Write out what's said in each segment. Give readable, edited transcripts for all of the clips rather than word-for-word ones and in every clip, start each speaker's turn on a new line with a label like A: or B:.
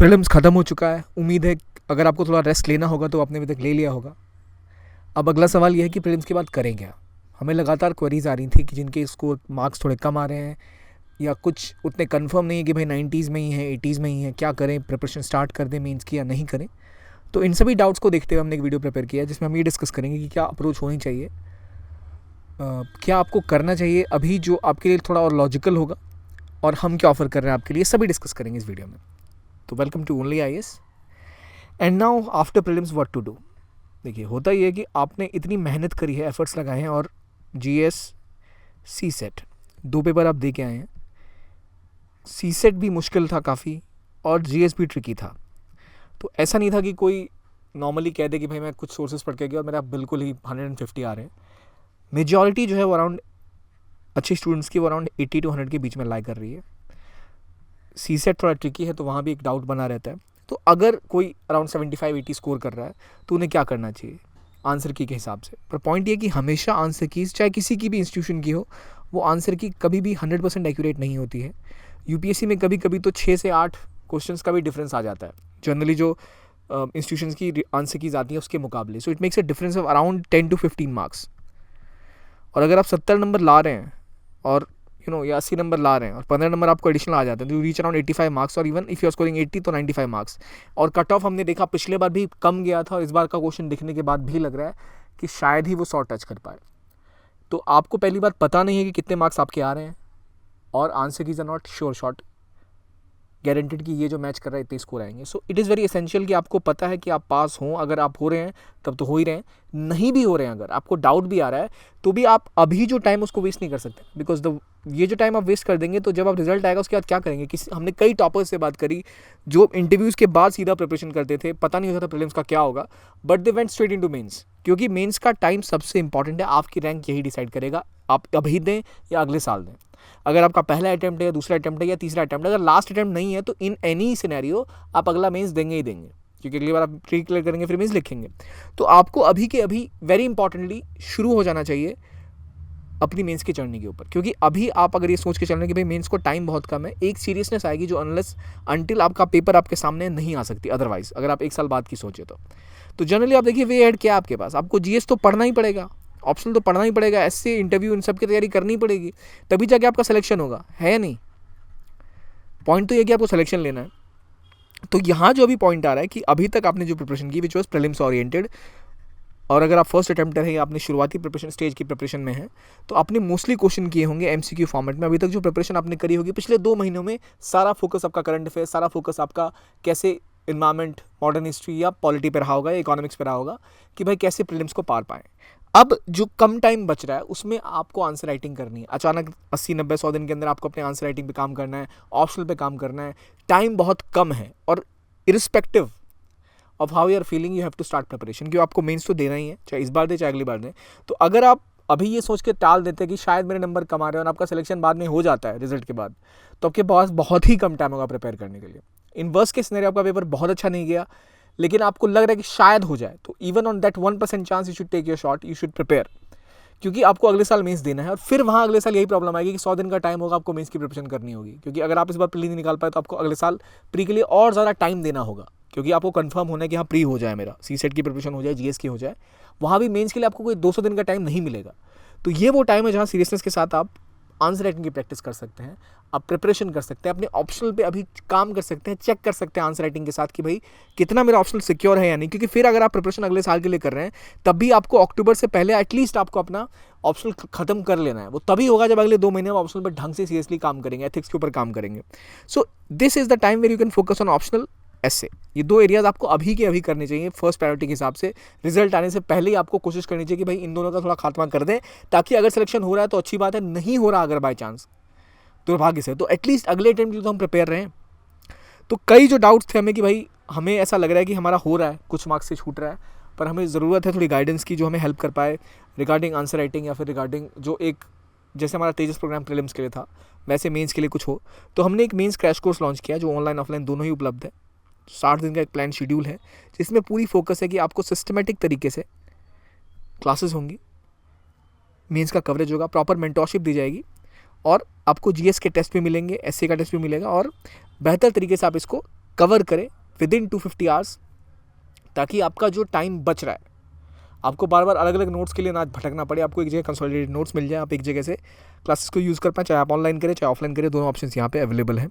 A: Prelims ख़त्म हो चुका है। उम्मीद है अगर आपको थोड़ा रेस्ट लेना होगा तो आपने अभी तक ले लिया होगा। अब अगला सवाल यह है कि प्रीलिम्स के बाद करें क्या। हमें लगातार क्वेरीज आ रही थी कि जिनके स्कोर मार्क्स थोड़े कम आ रहे हैं या कुछ उतने कंफर्म नहीं है कि भाई 90s में ही है 80s में ही है, क्या करें, प्रिपरेशन स्टार्ट कर दें मेंस की या नहीं करें। तो इन सभी डाउट्स को देखते हुए हमने एक वीडियो प्रिपेयर किया है जिसमें हम ये डिस्कस करेंगे कि क्या अप्रोच होनी चाहिए, क्या आपको करना चाहिए अभी जो आपके लिए थोड़ा और लॉजिकल होगा, और हम क्या ऑफर कर रहे हैं आपके लिए, सभी डिस्कस करेंगे इस वीडियो में। तो welcome to only IAS and now after prelims what to do. देखिए, होता ये है कि आपने इतनी मेहनत करी है, एफर्ट्स लगाए हैं और GS CSET 2 पेपर आप दे के आए हैं। CSET भी मुश्किल था काफ़ी और GS भी ट्रिकी था। तो ऐसा नहीं था कि कोई नॉर्मली कह दे कि भाई मैं कुछ सोर्सेज पढ़ के गया और मेरा बिल्कुल ही 150 आ रहे हैं। मेजॉरिटी जो है वो अराउंड अच्छे स्टूडेंट्स की वो अराउंड 80 to 100 के बीच में लाई कर रही है। CSET थोड़ा ट्रिकी है तो वहाँ भी एक डाउट बना रहता है। तो अगर कोई अराउंड 75-80 स्कोर कर रहा है तो उन्हें क्या करना चाहिए आंसर की के हिसाब से। पर पॉइंट ये कि हमेशा आंसर कीज चाहे किसी की भी इंस्टीट्यूशन की हो, वो आंसर की कभी भी 100% एक्यूरेट नहीं होती है। UPSC में कभी कभी तो 6 से 8 क्वेश्चंस का भी डिफरेंस आ जाता है जनरली जो इंस्टीट्यूशंस की आंसर कीज आती है उसके मुकाबले। So it makes a difference of around 10 to 15 marks. और अगर आप 70 नंबर ला रहे हैं और या 80 नंबर ला रहे हैं और 15 नंबर आपको एडिशनल आ जाते हैं तो यू रीच अराउंड 85 मार्क्स, और even if you are scoring 80 to 95 marks. और कट ऑफ हमने देखा पिछले बार भी कम गया था और इस बार का क्वेश्चन दिखने के बाद भी लग रहा है कि शायद ही वो 100 टच कर पाए। तो आपको पहली बात पता नहीं है कि कितने मार्क्स आपके आ रहे हैं, और answer keys are not sure shot guaranteed कि ये जो मैच कर रहा है इतने स्कोर आएंगे। So it is very essential कि आपको पता है कि आप पास हों। अगर आप हो रहे हैं तब तो हो ही रहे हैं, नहीं भी हो रहे हैं, अगर आपको डाउट भी आ रहा है तो भी आप अभी जो टाइम उसको वेस्ट नहीं कर सकते, बिकॉज ये जो टाइम आप वेस्ट कर देंगे तो जब आप रिजल्ट आएगा उसके बाद क्या करेंगे। हमने कई टॉपर्स से बात करी जो इंटरव्यूज़ के बाद सीधा प्रिपरेशन करते थे, पता नहीं होता था प्रीलिम्स का क्या होगा, but they went straight into mains, क्योंकि मेंस का टाइम सबसे इंपॉर्टेंट है। आपकी रैंक यही डिसाइड करेगा आप अभी दें या अगले साल दें। अगर आपका पहला अटैम्प्ट है या दूसरा अटैम्प्ट है या तीसरा अटैम्प्ट है, अगर लास्ट अटैम्प्ट नहीं है तो इन एनी सिनेरियो आप अगला मेंस देंगे ही देंगे, क्योंकि अगली बार आप प्री क्लियर करेंगे फिर मेंस लिखेंगे। तो आपको अभी के अभी वेरी इंपॉर्टेंटली शुरू हो जाना चाहिए अपनी मेंस की जर्नी के ऊपर, क्योंकि अभी आप अगर ये सोच के चल रहे हैं कि भाई मेंस को टाइम बहुत कम है, एक सीरियसनेस आएगी जो अनटिल आपका पेपर आपके सामने नहीं आ सकती। अदरवाइज अगर आप एक साल बाद की सोचे तो जनरली आप देखिए वे एड क्या आपके पास, आपको GS तो पढ़ना ही पड़ेगा, ऑप्शनल तो पढ़ना ही पड़ेगा, ऐसे इंटरव्यू इन सब की तैयारी करनी पड़ेगी, तभी जाके आपका सिलेक्शन होगा, है या नहीं। पॉइंट तो ये कि आपको सिलेक्शन लेना है। तो यहाँ जो अभी पॉइंट आ रहा है कि अभी तक आपने जो प्रिपरेशन की विच वॉज प्रीलिम्स ओरिएंटेड, और अगर आप फर्स्ट अटैम्प्टर है या आपने शुरुआती प्रिपरेशन स्टेज की प्रिपरेशन में है तो आपने मोस्टली क्वेश्चन किए होंगे MCQ फॉर्मेट में। अभी तक जो प्रिपरेशन आपने करी होगी पिछले 2 महीनों में, सारा फोकस आपका करंट अफेयर, सारा फोकस आपका कैसे इन्वायरमेंट, मॉडर्न हिस्ट्री या पॉलिटी पे रहा होगा या इकोनॉमिक्स पे रहा होगा कि भाई कैसे प्रीलिम्स को पार पाएं। अब जो कम टाइम बच रहा है उसमें आपको आंसर राइटिंग करनी है। अचानक 80-90-100 दिन के अंदर आपको अपने आंसर राइटिंग पे काम करना है, ऑप्शनल पे काम करना है, टाइम बहुत कम है, और irrespective of how you are feeling you have to start preparation, क्योंकि आपको मेंस तो देना ही है, चाहे इस बार दे चाहे अगली बार दें। तो अगर आप अभी ये सोच के टाल देते हैं कि शायद मेरे नंबर कम आ रहे हैं और आपका सिलेक्शन बाद में हो जाता है रिजल्ट के बाद, तो आपके पास बहुत ही कम टाइम होगा प्रिपेयर करने के लिए। इन वर्स्ट के सिनेरियो आपका पेपर बहुत अच्छा नहीं गया लेकिन आपको लग रहा है कि शायद हो जाए, तो even on that 1% chance you should take your shot, you should prepare, क्योंकि आपको अगले साल मेंस देना है। और फिर वहाँ अगले साल यही प्रॉब्लम आएगी कि 100 दिन का टाइम होगा, आपको मेंस की प्रिपरेशन करनी होगी, क्योंकि अगर आप इस बार प्री नहीं निकाल पाए तो आपको अगले साल प्री के लिए और ज़्यादा टाइम देना होगा, क्योंकि आपको कंफर्म होना है कि हाँ प्री हो जाए, मेरा CSET की प्रिपरेशन हो जाए, GS की हो जाए, वहाँ भी मेंस के लिए आपको कोई 200 दिन का टाइम नहीं मिलेगा। तो ये वो टाइम है जहाँ सीरियसनेस के साथ आप आंसर राइटिंग की प्रैक्टिस कर सकते हैं, आप प्रिपरेशन कर सकते हैं, अपने ऑप्शनल पे अभी काम कर सकते हैं, चेक कर सकते हैं आंसर राइटिंग के साथ कि भाई कितना मेरा ऑप्शनल सिक्योर है या नहीं। क्योंकि फिर अगर आप प्रिपरेशन अगले साल के लिए कर रहे हैं तब भी आपको अक्टूबर से पहले एटलीस्ट आपको अपना ऑप्शनल खत्म कर लेना है। वो तभी होगा जब अगले 2 महीने में ऑप्शनल पर ढंग से सीरियसली काम करेंगे, एथिक्स के ऊपर काम करेंगे। So this is the time where you can focus on optional essay. ये 2 एरियाज आपको अभी के अभी करने चाहिए फर्स्ट प्रायोरिटी के हिसाब से। रिजल्ट आने से पहले ही आपको कोशिश करनी चाहिए कि भाई इन दोनों का थोड़ा खात्मा कर दें, ताकि अगर सिलेक्शन हो रहा है तो अच्छी बात है, नहीं हो रहा अगर बाय चांस दुर्भाग्य से, तो एटलीस्ट अगले अटेम्प्ट के लिए तो हम प्रिपेयर रहें। तो कई जो डाउट्स थे हमें कि भाई हमें ऐसा लग रहा है कि हमारा हो रहा है, कुछ मार्क्स से छूट रहा है, पर हमें ज़रूरत है थोड़ी गाइडेंस की जो हमें हेल्प कर पाए रिगार्डिंग आंसर राइटिंग, या फिर रिगार्डिंग जो एक जैसे हमारा तेजस प्रोग्राम प्रीलिम्स के लिए था वैसे मेंस के लिए कुछ हो। तो हमने एक मेंस क्रैश कोर्स लॉन्च किया जो ऑनलाइन ऑफलाइन दोनों ही उपलब्ध है। 60 दिन का एक प्लान शेड्यूल है जिसमें पूरी फोकस है कि आपको सिस्टमेटिक तरीके से क्लासेस होंगी, मेंस का कवरेज होगा, प्रॉपर मेंटोरशिप दी जाएगी, और आपको GS के टेस्ट भी मिलेंगे, SA का टेस्ट भी मिलेगा, और बेहतर तरीके से आप इसको कवर करें विद इन 250 आवर्स, ताकि आपका जो टाइम बच रहा है आपको बार बार अलग अलग नोट्स के लिए ना भटकना पड़े, आपको एक जगह कंसोलिडेटेड नोट्स मिल जाए, आप एक जगह से क्लासेस को यूज़ कर पाएँ, चाहे आप ऑनलाइन करें चाहे ऑफलाइन करें, दोनों ऑप्शंस यहाँ पे अवेलेबल हैं,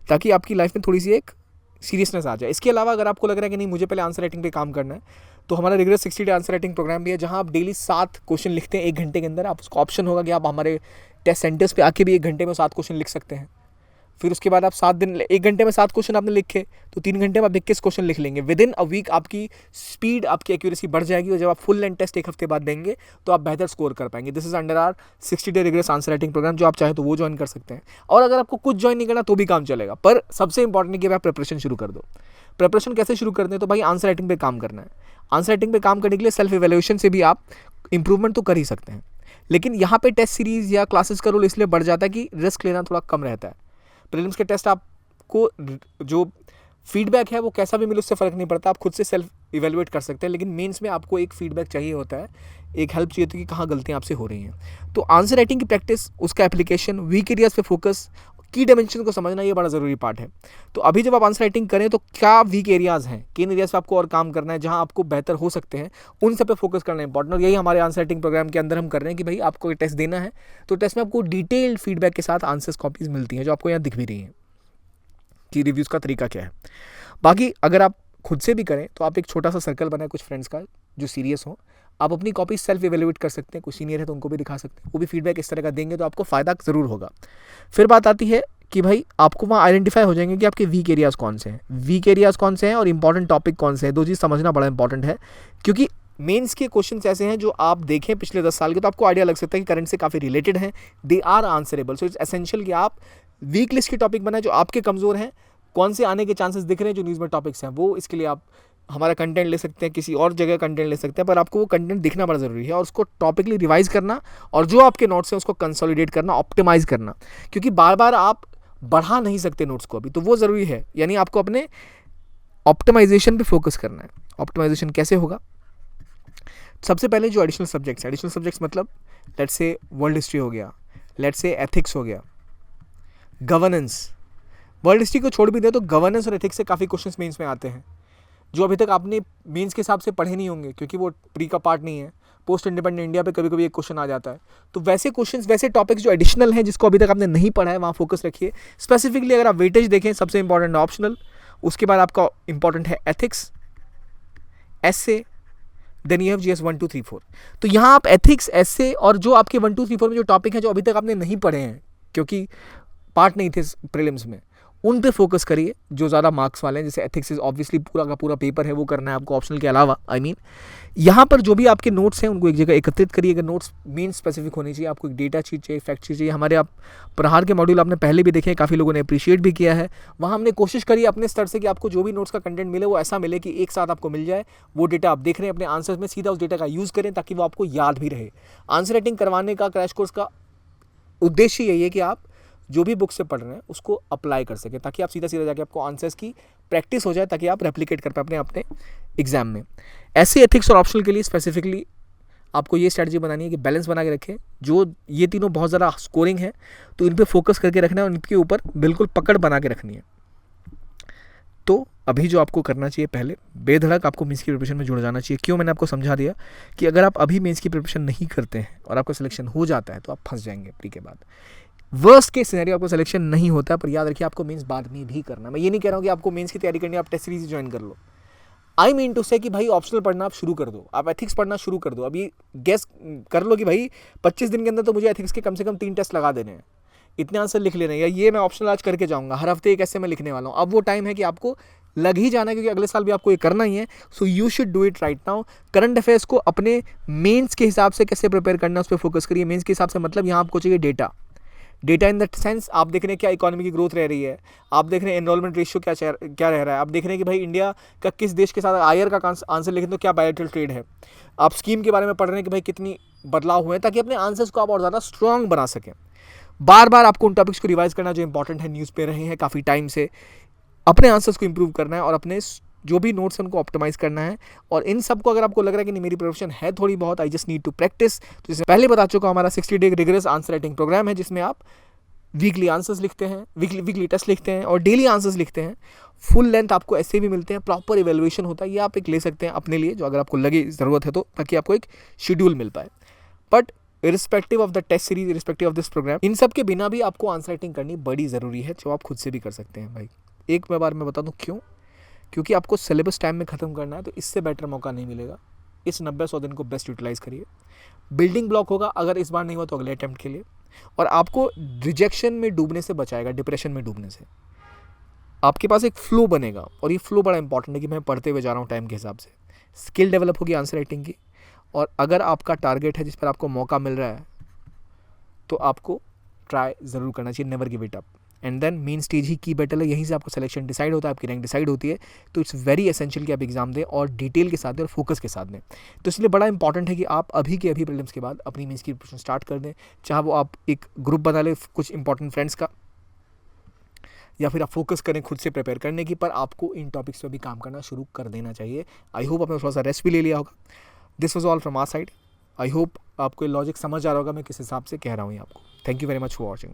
A: ताकि आपकी लाइफ में थोड़ी सी एक सीरियसनेस आ जाए। इसके अलावा अगर आपको लग रहा है कि नहीं मुझे पहले आंसर राइटिंग पे काम करना है, तो हमारा rigorous 60 day answer writing program भी है, जहाँ आप डेली 7 क्वेश्चन लिखते हैं 1 घंटे के अंदर। आप उसका ऑप्शन होगा कि आप हमारे टेस्ट सेंटर्स पे आके भी 1 घंटे में 7 क्वेश्चन लिख सकते हैं। फिर उसके बाद आप 7 दिन 1 घंटे में 7 क्वेश्चन आपने लिखे तो 3 घंटे में आप 21 क्वेश्चन लिख लेंगे। विद इन अ वीक आपकी स्पीड, आपकी एक्यूरेसी बढ़ जाएगी, और जब आप फुल लेंथ टेस्ट 1 हफ्ते बाद देंगे तो आप बेहतर स्कोर कर पाएंगे। This is under our 60 day rigorous answer writing program, जो आप चाहे तो वो ज्वाइन कर सकते हैं। और अगर आपको कुछ ज्वाइन नहीं करना तो भी काम चलेगा, पर सबसे इंपॉर्टेंट है कि आप प्रिपरेशन शुरू कर दो। प्रिपरेशन कैसे शुरू करते हैं? तो भाई आंसर राइटिंग पे काम करना है। आंसर राइटिंग पे काम करने के लिए सेल्फ इवैल्यूएशन से भी आप इंप्रूवमेंट तो कर ही सकते हैं, लेकिन यहाँ पे टेस्ट सीरीज या क्लासेस का रोल इसलिए बढ़ जाता है कि रिस्क लेना थोड़ा कम रहता है। प्रीलिम्स के टेस्ट आपको जो फीडबैक है वो कैसा भी मिले उससे फ़र्क नहीं पड़ता, आप खुद से सेल्फ इवेलुएट कर सकते हैं, लेकिन मेंस में आपको एक फीडबैक चाहिए होता है, एक हेल्प चाहिए होती है कि कहाँ गलतियाँ आपसे हो रही हैं। तो आंसर राइटिंग की प्रैक्टिस, उसका एप्लीकेशन, वीक एरियाज पे फोकस, की डायमेंशन को समझना, ये बड़ा ज़रूरी पार्ट है। तो अभी जब आप आंसर राइटिंग करें तो क्या वीक एरियाज़ हैं, किन एरियाज़ पे आपको और काम करना है, जहाँ आपको बेहतर हो सकते हैं, उन सब पे फोकस करना इंपॉर्टेंट। और यही हमारे आंसर राइटिंग प्रोग्राम के अंदर हम कर रहे हैं कि भाई आपको टेस्ट देना है तो टेस्ट में आपको डिटेल्ड फीडबैक के साथ आंसर्स कॉपीज़ मिलती हैं, जो आपको यहाँ दिख भी रही हैं कि रिव्यूज़ का तरीका क्या है। बाकी अगर आप खुद से भी करें तो आप एक छोटा सा सर्कल बनाए कुछ फ्रेंड्स का जो सीरियस हो, आप अपनी कॉपी सेल्फ इवेल्युएट कर सकते हैं, कुछ सीनियर है तो उनको भी दिखा सकते हैं, वो भी फीडबैक इस तरह का देंगे तो आपको फ़ायदा ज़रूर होगा। फिर बात आती है कि भाई आपको वहाँ आइडेंटिफाई हो जाएंगे कि आपके वीक एरियाज़ कौन से हैं, वीक एरियाज़ कौन से हैं और इंपॉर्टेंट टॉपिक कौन से हैं। 2 चीज़ समझना बड़ा इंपॉर्टेंट है, क्योंकि मेंस के क्वेश्चंस ऐसे हैं जो आप देखें पिछले 10 साल के तो आपको आइडिया लग सकता है कि करंट से काफ़ी रिलेटेड हैं, they are answerable. So it's essential कि आप वीक लिस्ट के टॉपिक बनाए जो आपके कमज़ोर हैं, कौन से आने के चांसेस दिख रहे हैं जो न्यूज़ में टॉपिक्स हैं, वो इसके लिए आप हमारा कंटेंट ले सकते हैं, किसी और जगह कंटेंट ले सकते हैं, पर आपको वो कंटेंट दिखना बड़ा ज़रूरी है और उसको टॉपिकली रिवाइज करना, और जो आपके नोट्स हैं उसको कंसोलिडेट करना, ऑप्टिमाइज़ करना, क्योंकि बार बार आप बढ़ा नहीं सकते नोट्स को अभी, तो वो ज़रूरी है। यानी आपको अपने ऑप्टिमाइजेशन पे फोकस करना है। ऑप्टिमाइजेशन कैसे होगा? सबसे पहले जो एडिशनल सब्जेक्ट्स मतलब लेट्स से वर्ल्ड हिस्ट्री हो गया, लेट्स से एथिक्स हो गया, गवर्नेंस। वर्ल्ड हिस्ट्री को छोड़ भी दे तो गवर्नेंस और एथिक्स से काफ़ी क्वेश्चंस मेंस में आते हैं, जो अभी तक आपने मेंस के हिसाब से पढ़े नहीं होंगे, क्योंकि वो प्री का पार्ट नहीं है। पोस्ट इंडिपेंडेंट इंडिया पे कभी कभी एक क्वेश्चन आ जाता है। तो वैसे क्वेश्चंस, वैसे टॉपिक्स जो एडिशनल हैं, जिसको अभी तक आपने नहीं पढ़ा है, वहाँ फोकस रखिए। स्पेसिफिकली अगर आप वेटेज देखें, सबसे इंपॉर्टेंट ऑप्शनल, उसके बाद आपका इंपॉर्टेंट है ethics, essay, then you have GS 1 2 3 4। तो यहाँ आप एथिक्स, एसे और जो आपके 1 2 3 4 में जो टॉपिक हैं जो अभी तक आपने नहीं पढ़े हैं क्योंकि पार्ट नहीं थे प्रीलिम्स में, उन पे फोकस करिए जो ज़्यादा मार्क्स वाले हैं। जैसे एथिक्स इज ऑब्वियसली पूरा का पूरा पेपर है, वो करना है आपको ऑप्शनल के अलावा। यहाँ पर जो भी आपके नोट्स हैं उनको एक जगह एकत्रित करिए। अगर नोट्स मेन स्पेसिफिक होनी चाहिए, आपको एक डेटा शीट चाहिए, फैक्ट शीट चाहिए। हमारे आप प्रहार के मॉड्यूल आपने पहले भी देखे हैं, काफ़ी लोगों ने अप्रिशिएट भी किया है। वहाँ हमने कोशिश करी अपने स्तर से कि आपको जो भी नोट्स का कंटेंट मिले वो ऐसा मिले कि एक साथ आपको मिल जाए। वो डेटा आप देख रहे हैं अपने आंसर्स में, सीधा उस डेटा का यूज़ करें ताकि वो आपको याद भी रहे। आंसर राइटिंग करवाने का क्रैश कोर्स का उद्देश्य यही है कि आप जो भी बुक से पढ़ रहे हैं उसको अप्लाई कर सकें, ताकि आप सीधा सीधा जाके आपको आंसर्स की प्रैक्टिस हो जाए, ताकि आप रेप्लिकेट कर पाए अपने एग्जाम में। ऐसे एथिक्स और ऑप्शनल के लिए स्पेसिफिकली आपको ये स्ट्रैटेजी बनानी है कि बैलेंस बना के रखें। जो ये तीनों बहुत ज़्यादा स्कोरिंग है तो इन पर फोकस करके रखना है और इनके ऊपर बिल्कुल पकड़ बना के रखनी है। तो अभी जो आपको करना चाहिए, पहले बेधड़क आपको मेंस की प्रिपरेशन में जुड़ जाना चाहिए। क्यों? मैंने आपको समझा दिया कि अगर आप अभी मेंस की प्रिपरेशन नहीं करते हैं और आपका सिलेक्शन हो जाता है तो आप फंस जाएंगे प्री के बाद। वर्स्ट केस सिनेरियो आपको सिलेक्शन नहीं होता, पर याद रखिए आपको मेंस बाद में भी करना। मैं ये नहीं कह रहा हूँ कि आपको मेंस की तैयारी करनी है आप टेस्ट सीरीज ज्वाइन कर लो। आई मीन टू से कि भाई ऑप्शनल पढ़ना आप शुरू कर दो, आप एथिक्स पढ़ना शुरू कर दो। अभी गेस कर लो कि भाई 25 दिन के अंदर तो मुझे एथिक्स के कम से कम 3 टेस्ट लगा देने हैं, इतने आंसर लिख लेने हैं, या ये मैं ऑप्शनल आज करके जाऊँगा, हर हफ्ते एक ऐसे मैं लिखने वाला हूँ। अब वो टाइम है कि आपको लग ही जाना है, क्योंकि अगले साल भी आपको ये करना ही है। So you should do it right now. Current affairs को अपने मेंस के हिसाब से कैसे प्रिपेयर करना है उस पर फोकस करिए। मेंस के हिसाब से मतलब यहाँ आपको चाहिए डेटा इन द सेंस आप देख रहे हैं क्या इकोनॉमी की ग्रोथ रह रही है, आप देख रहे हैं एनरोलमेंट रेशियो क्या रह रहा है, आप देख रहे हैं कि भाई इंडिया का किस देश के साथ आयर का आंसर लिखें तो क्या बायलैटरल ट्रेड है, आप स्कीम के बारे में पढ़ रहे हैं कि भाई कितनी बदलाव हुए हैं, ताकि अपने आंसर्स को आप और ज़्यादा स्ट्रॉन्ग बना सकें। बार बार आपको उन टॉपिक्स को रिवाइज करना जो इंपॉर्टेंट है, न्यूज़ पे रहे हैं काफ़ी टाइम से, अपने आंसर्स को इंप्रूव करना है और अपने जो भी नोट्स हैं उनको ऑप्टिमाइज करना है। और इन सब को अगर आपको लग रहा है कि नहीं मेरी प्रिपरेशन है थोड़ी बहुत, I just need to practice, तो जैसे पहले बता चुका हमारा 60 day rigorous answer writing program है, जिसमें आप वीकली आंसर्स लिखते हैं, वीकली टेस्ट लिखते हैं और डेली आंसर्स लिखते हैं। फुल लेंथ आपको ऐसे भी मिलते हैं, प्रॉपर इवेल्युएशन होता है। ये आप एक ले सकते हैं अपने लिए, जो अगर आपको लगे ज़रूरत है तो, ताकि आपको एक शेड्यूल मिल पाए। But irrespective of the test series, irrespective of this program, इन सब के बिना भी आपको आंसर राइटिंग करनी बड़ी ज़रूरी है, जो आप खुद से भी कर सकते हैं भाई। एक बार मैं बता दूँ क्यों, क्योंकि आपको सिलेबस टाइम में ख़त्म करना है, तो इससे बेटर मौका नहीं मिलेगा। इस 90-100 दिन को बेस्ट यूटिलाइज़ करिए। बिल्डिंग ब्लॉक होगा, अगर इस बार नहीं हुआ तो अगले अटैम्प्ट के लिए, और आपको रिजेक्शन में डूबने से बचाएगा, डिप्रेशन में डूबने से। आपके पास एक फ्लो बनेगा, और ये फ्लो बड़ा इंपॉर्टेंट है कि मैं पढ़ते हुए जा रहा हूँ टाइम के हिसाब से। स्किल डेवलप होगी आंसर राइटिंग की, और अगर आपका टारगेट है जिस पर आपको मौका मिल रहा है, तो आपको ट्राई ज़रूर करना चाहिए, never give it up. And then main stage ही की बैटल है, यहीं से आपका सिलेक्शन डिसाइड होता है, आपकी रैंक डिसाइड होती है। तो इट्स वेरी एसेंशियल कि आप एग्जाम दें, और डिटेल के साथ दें, और फोकस के साथ दें। तो इसलिए बड़ा इंपॉर्टेंट है कि आप अभी के अभी प्रीलिम्स के बाद अपनी मेंस की प्रिपरेशन स्टार्ट कर दें। चाहे वो आप एक ग्रुप बना लें कुछ इंपॉर्टेंट फ्रेंड्स का, या फिर आप फोकस करें खुद से प्रिपेयर करने की, पर आपको इन टॉपिक्स पर भी काम करना शुरू कर देना चाहिए। आई होप आपने थोड़ा सा रेस्ट भी ले लिया होगा। This was all from our side. I hope आपको लॉजिक समझ आ रहा होगा मैं किस हिसाब से कह रहा हूँ ये आपको। Thank you very much for watching.